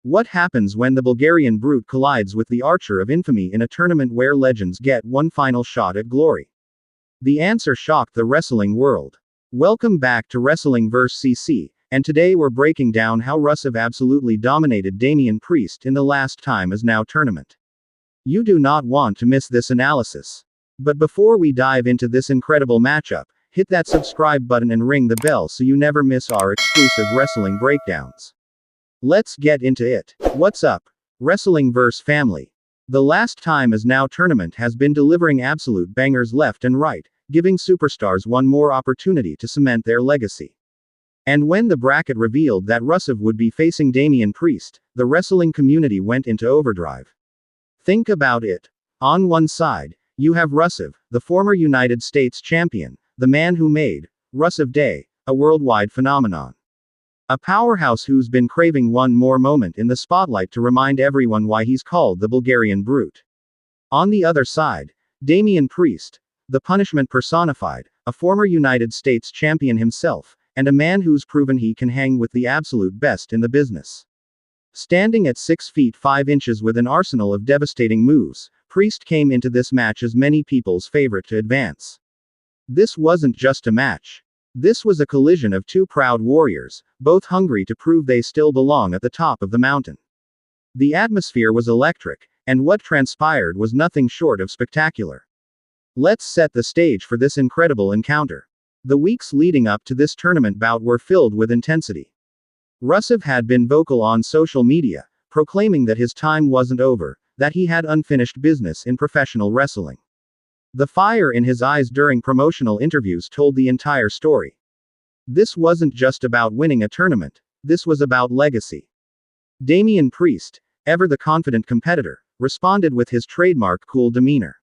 What happens when the Bulgarian brute collides with the Archer of Infamy in a tournament where legends get one final shot at glory? The answer shocked the wrestling world. Welcome back to Wrestling vs. CC, and today we're breaking down how Rusev absolutely dominated Damien Priest in the last Time Is Now tournament. You do not want to miss this analysis. But before we dive into this incredible matchup, hit that subscribe button and ring the bell so you never miss our exclusive wrestling breakdowns. Let's get into it. What's up, Wrestling vs. Family? The last Time Is Now tournament has been delivering absolute bangers left and right, giving superstars one more opportunity to cement their legacy. And when the bracket revealed that Rusev would be facing Damien Priest, the wrestling community went into overdrive. Think about it. On one side, you have Rusev, the former United States champion, the man who made Rusev Day a worldwide phenomenon. A powerhouse who's been craving one more moment in the spotlight to remind everyone why he's called the Bulgarian Brute. On the other side, Damien Priest, the punishment personified, a former United States champion himself, and a man who's proven he can hang with the absolute best in the business. Standing at 6 feet 5 inches with an arsenal of devastating moves, Priest came into this match as many people's favorite to advance. This wasn't just a match. This was a collision of two proud warriors, both hungry to prove they still belong at the top of the mountain. The atmosphere was electric, and what transpired was nothing short of spectacular. Let's set the stage for this incredible encounter. The weeks leading up to this tournament bout were filled with intensity. Rusev had been vocal on social media, proclaiming that his time wasn't over, that he had unfinished business in professional wrestling. The fire in his eyes during promotional interviews told the entire story. This wasn't just about winning a tournament, this was about legacy. Damien Priest, ever the confident competitor, responded with his trademark cool demeanor.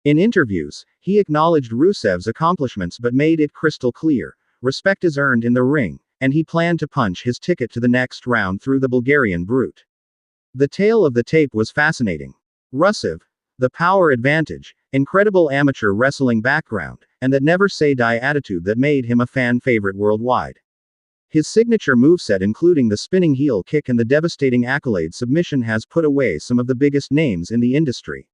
In interviews, he acknowledged Rusev's accomplishments but made it crystal clear, respect is earned in the ring, and he planned to punch his ticket to the next round through the Bulgarian Brute. The tale of the tape was fascinating. Rusev, the power advantage, incredible amateur wrestling background, and that never say die attitude that made him a fan favorite worldwide. His signature moveset, including the spinning heel kick and the devastating accolade submission, has put away some of the biggest names in the industry.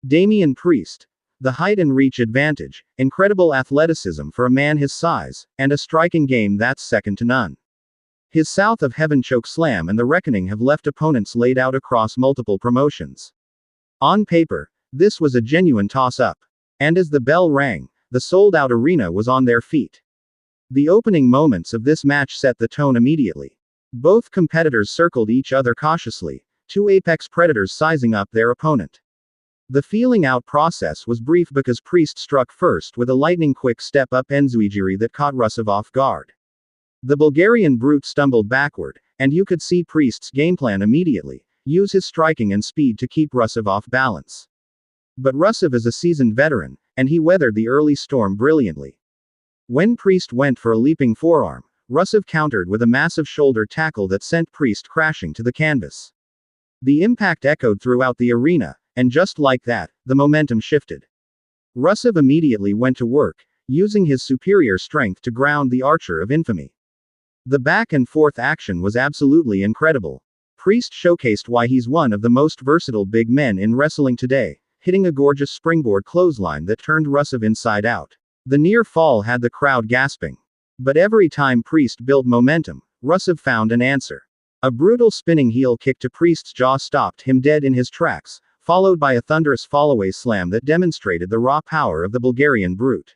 Damien Priest, the height and reach advantage, incredible athleticism for a man his size, and a striking game that's second to none. His South of Heaven choke slam and the Reckoning have left opponents laid out across multiple promotions. On paper, this was a genuine toss-up. And as the bell rang, the sold-out arena was on their feet. The opening moments of this match set the tone immediately. Both competitors circled each other cautiously, two apex predators sizing up their opponent. The feeling-out process was brief because Priest struck first with a lightning-quick step-up enziguri that caught Rusev off guard. The Bulgarian Brute stumbled backward, and you could see Priest's gameplan immediately: use his striking and speed to keep Rusev off balance. But Rusev is a seasoned veteran, and he weathered the early storm brilliantly. When Priest went for a leaping forearm, Rusev countered with a massive shoulder tackle that sent Priest crashing to the canvas. The impact echoed throughout the arena, and just like that, the momentum shifted. Rusev immediately went to work, using his superior strength to ground the Archer of Infamy. The back and forth action was absolutely incredible. Priest showcased why he's one of the most versatile big men in wrestling today, hitting a gorgeous springboard clothesline that turned Rusev inside out. The near fall had the crowd gasping. But every time Priest built momentum, Rusev found an answer. A brutal spinning heel kick to Priest's jaw stopped him dead in his tracks, followed by a thunderous fallaway slam that demonstrated the raw power of the Bulgarian Brute.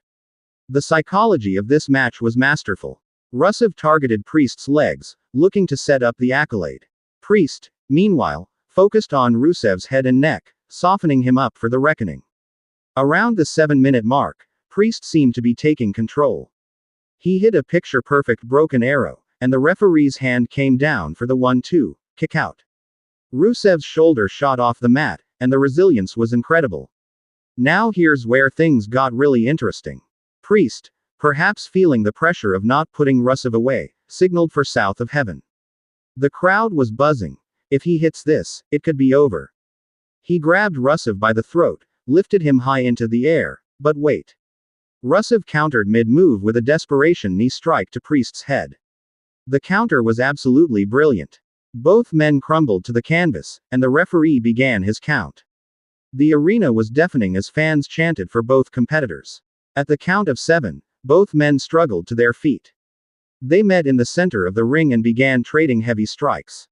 The psychology of this match was masterful. Rusev targeted Priest's legs, looking to set up the accolade. Priest, meanwhile, focused on Rusev's head and neck, softening him up for the Reckoning. Around the 7-minute mark, Priest seemed to be taking control. He hit a picture-perfect broken arrow, and the referee's hand came down for the 1-2 kick out. Rusev's shoulder shot off the mat, and the resilience was incredible. Now here's where things got really interesting. Priest, perhaps feeling the pressure of not putting Rusev away, signaled for South of Heaven. The crowd was buzzing. If he hits this, it could be over. He grabbed Rusev by the throat, lifted him high into the air, but wait. Rusev countered mid-move with a desperation knee strike to Priest's head. The counter was absolutely brilliant. Both men crumbled to the canvas, and the referee began his count. The arena was deafening as fans chanted for both competitors. At the count of 7, both men struggled to their feet. They met in the center of the ring and began trading heavy strikes.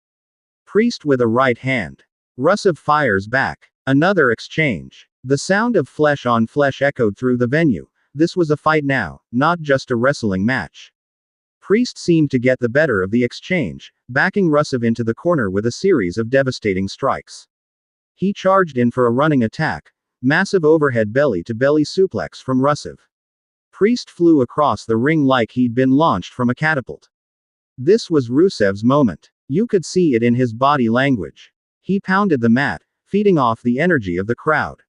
Priest with a right hand. Rusev fires back. Another exchange. The sound of flesh on flesh echoed through the venue. This was a fight now, not just a wrestling match. Priest seemed to get the better of the exchange, backing Rusev into the corner with a series of devastating strikes. He charged in for a running attack, massive overhead belly-to-belly suplex from Rusev. Priest flew across the ring like he'd been launched from a catapult. This was Rusev's moment. You could see it in his body language. He pounded the mat, feeding off the energy of the crowd.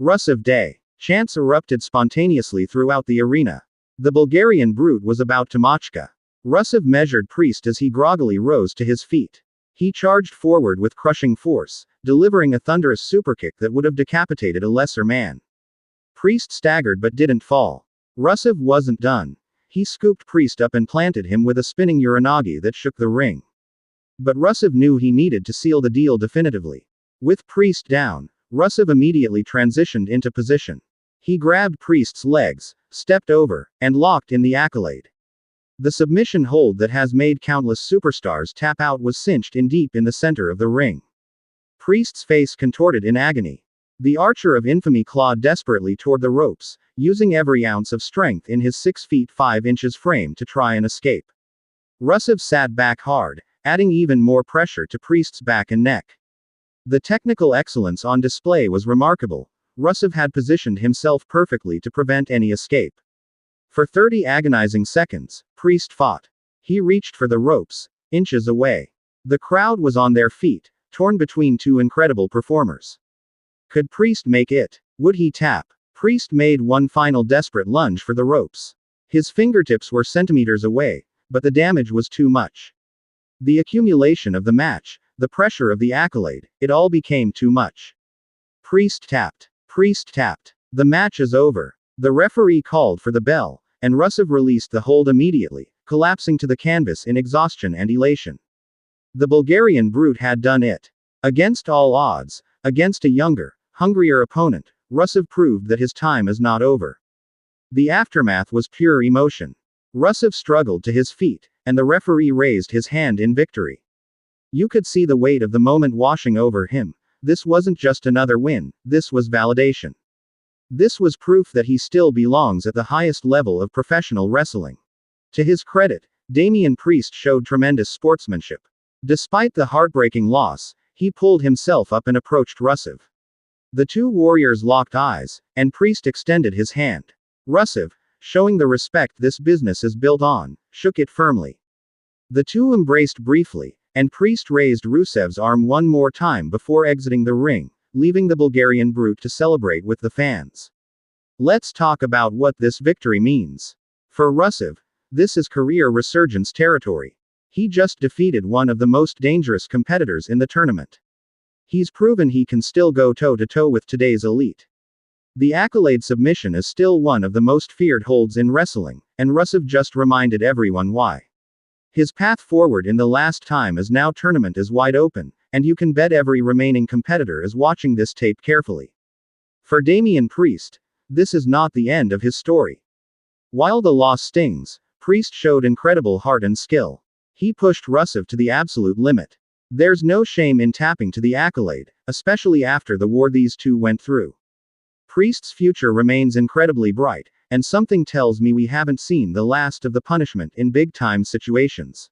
Rusev Day. Chants erupted spontaneously throughout the arena. The Bulgarian brute was about to machka. Rusev measured Priest as he groggily rose to his feet. He charged forward with crushing force, delivering a thunderous superkick that would have decapitated a lesser man. Priest staggered but didn't fall. Rusev wasn't done. He scooped Priest up and planted him with a spinning uranagi that shook the ring. But Rusev knew he needed to seal the deal definitively. With Priest down, Rusev immediately transitioned into position. He grabbed Priest's legs, stepped over, and locked in the accolade. The submission hold that has made countless superstars tap out was cinched in deep in the center of the ring. Priest's face contorted in agony. The Archer of Infamy clawed desperately toward the ropes, using every ounce of strength in his 6 feet 5 inches frame to try and escape. Rusev sat back hard, adding even more pressure to Priest's back and neck. The technical excellence on display was remarkable. Rusev had positioned himself perfectly to prevent any escape. For 30 agonizing seconds, Priest fought. He reached for the ropes, inches away. The crowd was on their feet, torn between two incredible performers. Could Priest make it? Would he tap? Priest made one final desperate lunge for the ropes. His fingertips were centimeters away, but the damage was too much. The accumulation of the match, the pressure of the accolade, it all became too much. Priest tapped. Priest tapped. The match is over. The referee called for the bell, and Rusev released the hold immediately, collapsing to the canvas in exhaustion and elation. The Bulgarian brute had done it. Against all odds, against a younger, hungrier opponent, Rusev proved that his time is not over. The aftermath was pure emotion. Rusev struggled to his feet, and the referee raised his hand in victory. You could see the weight of the moment washing over him. This wasn't just another win, this was validation. This was proof that he still belongs at the highest level of professional wrestling. To his credit, Damien Priest showed tremendous sportsmanship. Despite the heartbreaking loss, he pulled himself up and approached Rusev. The two warriors locked eyes, and Priest extended his hand. Rusev, showing the respect this business is built on, shook it firmly. The two embraced briefly, and Priest raised Rusev's arm one more time before exiting the ring, leaving the Bulgarian brute to celebrate with the fans. Let's talk about what this victory means. For Rusev, this is career resurgence territory. He just defeated one of the most dangerous competitors in the tournament. He's proven he can still go toe-to-toe with today's elite. The accolade submission is still one of the most feared holds in wrestling, and Rusev just reminded everyone why. His path forward in the last time is now tournament is wide open, and you can bet every remaining competitor is watching this tape carefully. For Damien Priest, this is not the end of his story. While the loss stings, Priest showed incredible heart and skill. He pushed Rusev to the absolute limit. There's no shame in tapping to the accolade, especially after the war these two went through. Priest's future remains incredibly bright, and something tells me we haven't seen the last of the punishment in big-time situations.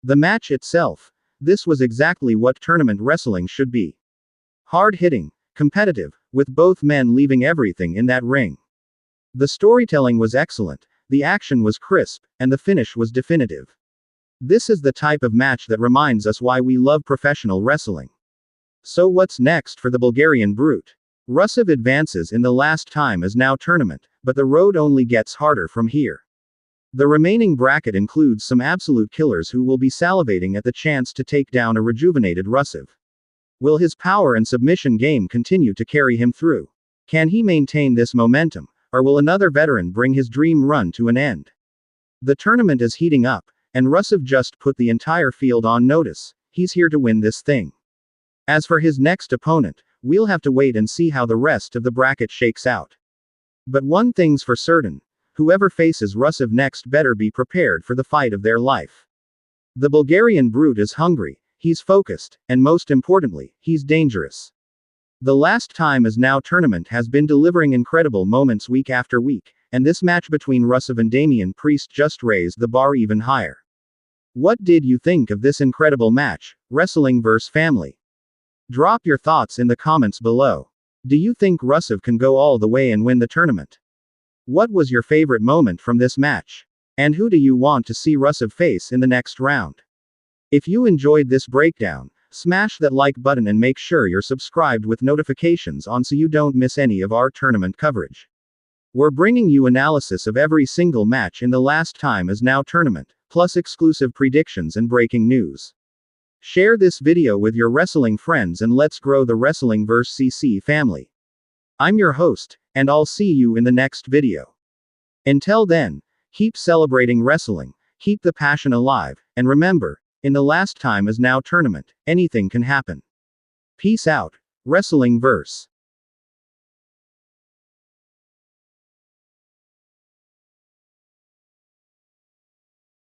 The match itself, this was exactly what tournament wrestling should be. Hard-hitting, competitive, with both men leaving everything in that ring. The storytelling was excellent, the action was crisp, and the finish was definitive. This is the type of match that reminds us why we love professional wrestling. So what's next for the Bulgarian brute? Rusev advances in the last time is now tournament, but the road only gets harder from here. The remaining bracket includes some absolute killers who will be salivating at the chance to take down a rejuvenated Rusev. Will his power and submission game continue to carry him through? Can he maintain this momentum, or will another veteran bring his dream run to an end? The tournament is heating up, and Rusev just put the entire field on notice. he's here to win this thing. As for his next opponent, we'll have to wait and see how the rest of the bracket shakes out. But one thing's for certain, whoever faces Rusev next better be prepared for the fight of their life. The Bulgarian brute is hungry, he's focused, and most importantly, he's dangerous. The Last Time Is Now tournament has been delivering incredible moments week after week, and this match between Rusev and Damien Priest just raised the bar even higher. What did you think of this incredible match, Wrestling vs. Family? Drop your thoughts in the comments below. Do you think Rusev can go all the way and win the tournament? What was your favorite moment from this match? And who do you want to see Rusev face in the next round? If you enjoyed this breakdown, smash that like button and make sure you're subscribed with notifications on so you don't miss any of our tournament coverage. We're bringing you analysis of every single match in the Last Time Is Now tournament, plus exclusive predictions and breaking news. Share this video with your wrestling friends and let's grow the Wrestling vs. CC family. I'm your host, and I'll see you in the next video. Until then, keep celebrating wrestling, keep the passion alive, and remember, in the Last Time Is Now tournament, anything can happen. Peace out, Wrestling vs.